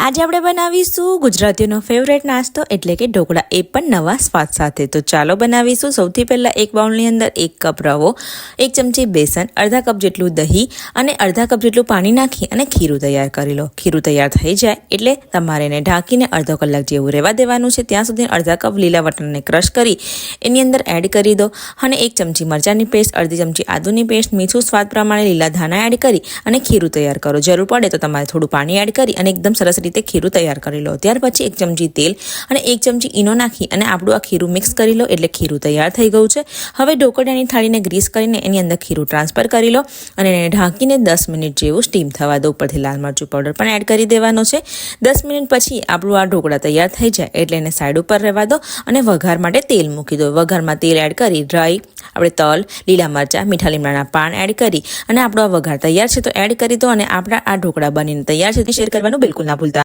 આજે આપણે બનાવીશું ગુજરાતીઓનો ફેવરેટ નાસ્તો એટલે કે ઢોકળા, એ પણ નવા સ્વાદ સાથે। તો ચાલો બનાવીશું। સૌથી પહેલાં એક બાઉલની અંદર 1 કપ રવો, 1 ચમચી બેસન, અડધા કપ જેટલું દહીં અને અડધા કપ જેટલું પાણી નાખી અને ખીરું તૈયાર કરી લો। ખીરું તૈયાર થઈ જાય એટલે તમારે એને ઢાંકીને અડધો કલાક જેવું રહેવા દેવાનું છે। ત્યાં સુધી અડધા કપ લીલા વટાણાને ક્રશ કરી એની અંદર એડ કરી દો અને 1 ચમચી મરચાંની પેસ્ટ, અડધી ચમચી આદુની પેસ્ટ, મીઠું સ્વાદ પ્રમાણે, લીલા ધાણા એડ કરી અને ખીરું તૈયાર કરો। જરૂર પડે તો તમારે થોડું પાણી એડ કરી અને એકદમ સરસ રીતે ખીરું તૈયાર કરી લો। ત્યાર પછી 1 ચમચી તેલ અને 1 ચમચી ઈનો નાખી અને આપણું આ ખીરું મિક્સ કરી લો એટલે ખીરું તૈયાર થઈ ગયું છે। હવે ઢોકળિયાની થાળીને ગ્રીસ કરીને એની અંદર ખીરું ટ્રાન્સફર કરી લો અને એને ઢાંકીને 10 મિનિટ જેવું સ્ટીમ થવા દો। ઉપરથી લાલ મરચું પાવડર પણ એડ કરી દેવાનો છે। 10 મિનિટ પછી આપણું આ ઢોકળા તૈયાર થઈ જાય એટલે એને સાઈડ ઉપર રહેવા દો અને વઘાર માટે તેલ મૂકી દો। વઘારમાં તેલ એડ કરી ડ્રાય આપણે તલ, લીલા મરચાં, મીઠા લીમડાના પાન એડ કરી અને આપણો આ વઘાર તૈયાર છે તો એડ કરી દો અને આપણા આ ઢોકળા બનીને તૈયાર છે। શેર કરવાનું બિલકુલ ના ભૂલતા।